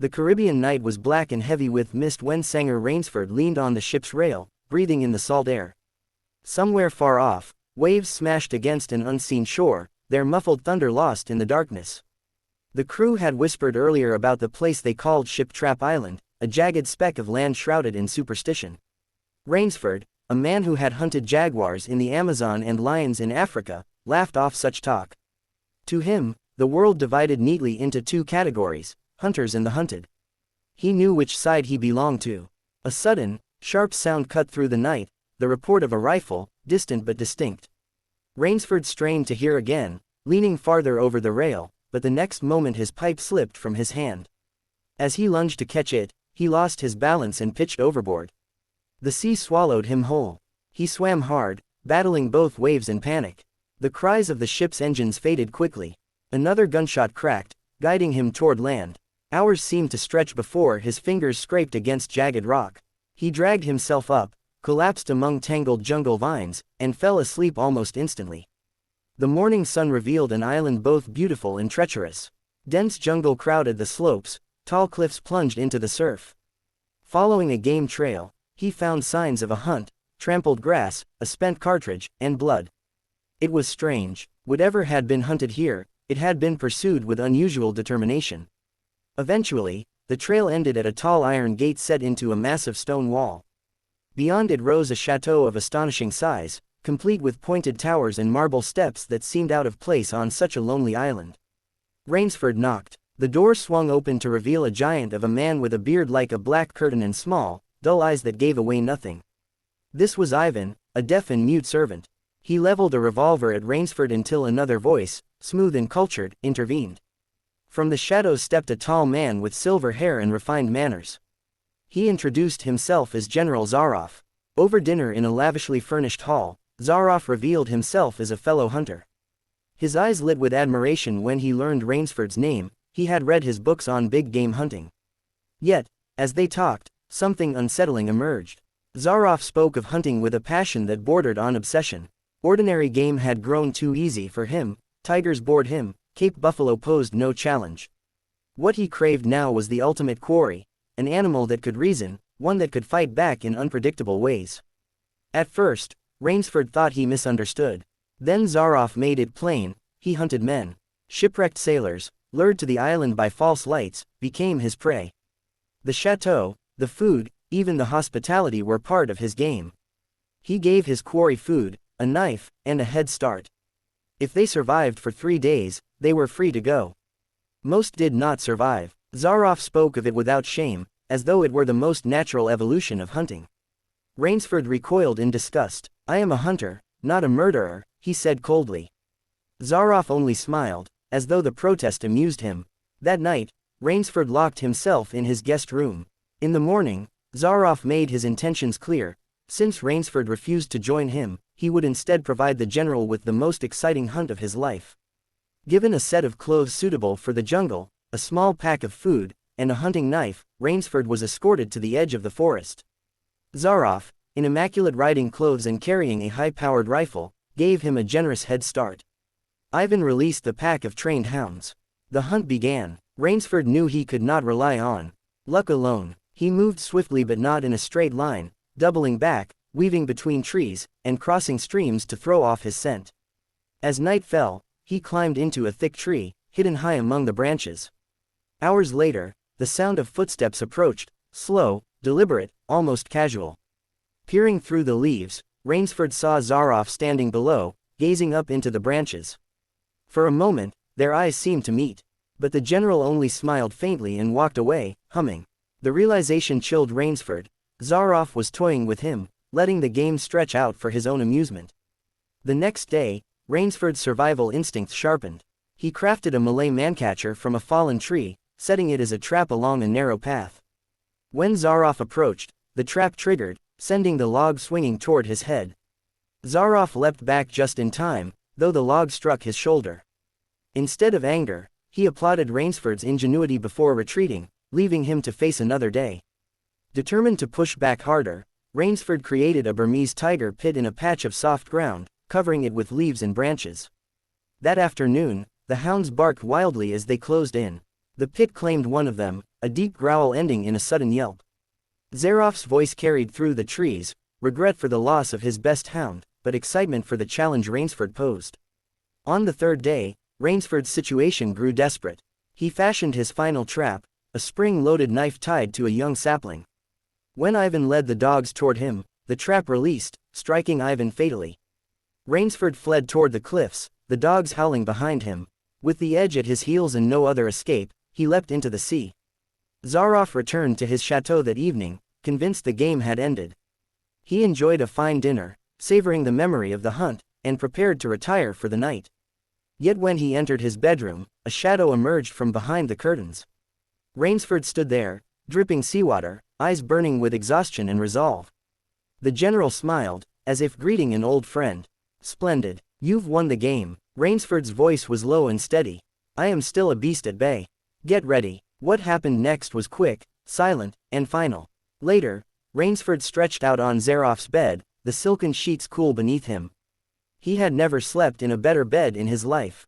The Caribbean night was black and heavy with mist when Sanger Rainsford leaned on the ship's rail, breathing in the salt air. Somewhere far off, waves smashed against an unseen shore, their muffled thunder lost in the darkness. The crew had whispered earlier about the place they called Ship Trap Island, a jagged speck of land shrouded in superstition. Rainsford, a man who had hunted jaguars in the Amazon and lions in Africa, laughed off such talk. To him, the world divided neatly into two categories, hunters and the hunted. He knew which side he belonged to. A sudden, sharp sound cut through the night, the report of a rifle, distant but distinct. Rainsford strained to hear again, leaning farther over the rail, but the next moment his pipe slipped from his hand. As he lunged to catch it, he lost his balance and pitched overboard. The sea swallowed him whole. He swam hard, battling both waves and panic. The cries of the ship's engines faded quickly. Another gunshot cracked, guiding him toward land. Hours seemed to stretch before his fingers scraped against jagged rock. He dragged himself up, collapsed among tangled jungle vines, and fell asleep almost instantly. The morning sun revealed an island both beautiful and treacherous. Dense jungle crowded the slopes, tall cliffs plunged into the surf. Following a game trail, he found signs of a hunt, trampled grass, a spent cartridge, and blood. It was strange. Whatever had been hunted here, it had been pursued with unusual determination. Eventually, the trail ended at a tall iron gate set into a massive stone wall. Beyond it rose a chateau of astonishing size, complete with pointed towers and marble steps that seemed out of place on such a lonely island. Rainsford knocked. The door swung open to reveal a giant of a man with a beard like a black curtain and small, dull eyes that gave away nothing. This was Ivan, a deaf and mute servant. He leveled a revolver at Rainsford until another voice, smooth and cultured, intervened. From the shadows stepped a tall man with silver hair and refined manners. He introduced himself as General Zaroff. Over dinner in a lavishly furnished hall, Zaroff revealed himself as a fellow hunter. His eyes lit with admiration when he learned Rainsford's name. He had read his books on big game hunting. Yet, as they talked, something unsettling emerged. Zaroff spoke of hunting with a passion that bordered on obsession. Ordinary game had grown too easy for him, tigers bored him, Cape buffalo posed no challenge. What he craved now was the ultimate quarry, an animal that could reason, one that could fight back in unpredictable ways. At first, Rainsford thought he misunderstood. Then Zaroff made it plain: he hunted men. Shipwrecked sailors, lured to the island by false lights, became his prey. The chateau, the food, even the hospitality were part of his game. He gave his quarry food, a knife, and a head start. If they survived for 3 days, they were free to go. Most did not survive. Zaroff spoke of it without shame, as though it were the most natural evolution of hunting. Rainsford recoiled in disgust. "I am a hunter, not a murderer," he said coldly. Zaroff only smiled, as though the protest amused him. That night, Rainsford locked himself in his guest room. In the morning, Zaroff made his intentions clear. Since Rainsford refused to join him, he would instead provide the general with the most exciting hunt of his life. Given a set of clothes suitable for the jungle, a small pack of food, and a hunting knife, Rainsford was escorted to the edge of the forest. Zaroff, in immaculate riding clothes and carrying a high-powered rifle, gave him a generous head start. Ivan released the pack of trained hounds. The hunt began. Rainsford knew he could not rely on luck alone. He moved swiftly but not in a straight line, doubling back, weaving between trees, and crossing streams to throw off his scent. As night fell, he climbed into a thick tree, hidden high among the branches. Hours later, the sound of footsteps approached, slow, deliberate, almost casual. Peering through the leaves, Rainsford saw Zaroff standing below, gazing up into the branches. For a moment, their eyes seemed to meet. But the general only smiled faintly and walked away, humming. The realization chilled Rainsford. Zaroff was toying with him, letting the game stretch out for his own amusement. The next day, Rainsford's survival instincts sharpened. He crafted a Malay mancatcher from a fallen tree, setting it as a trap along a narrow path. When Zaroff approached, the trap triggered, sending the log swinging toward his head. Zaroff leapt back just in time, though the log struck his shoulder. Instead of anger, he applauded Rainsford's ingenuity before retreating, leaving him to face another day. Determined to push back harder, Rainsford created a Burmese tiger pit in a patch of soft ground, covering it with leaves and branches. That afternoon, the hounds barked wildly as they closed in. The pit claimed one of them, a deep growl ending in a sudden yelp. Zaroff's voice carried through the trees, regret for the loss of his best hound, but excitement for the challenge Rainsford posed. On the third day, Rainsford's situation grew desperate. He fashioned his final trap, a spring-loaded knife tied to a young sapling. When Ivan led the dogs toward him, the trap released, striking Ivan fatally. Rainsford fled toward the cliffs, the dogs howling behind him. With the edge at his heels and no other escape, he leapt into the sea. Zaroff returned to his chateau that evening, convinced the game had ended. He enjoyed a fine dinner, savoring the memory of the hunt, and prepared to retire for the night. Yet when he entered his bedroom, a shadow emerged from behind the curtains. Rainsford stood there, dripping seawater, eyes burning with exhaustion and resolve. The general smiled, as if greeting an old friend. "Splendid. You've won the game." Rainsford's voice was low and steady. "I am still a beast at bay. Get ready." What happened next was quick, silent, and final. Later, Rainsford stretched out on Zaroff's bed, the silken sheets cool beneath him. He had never slept in a better bed in his life.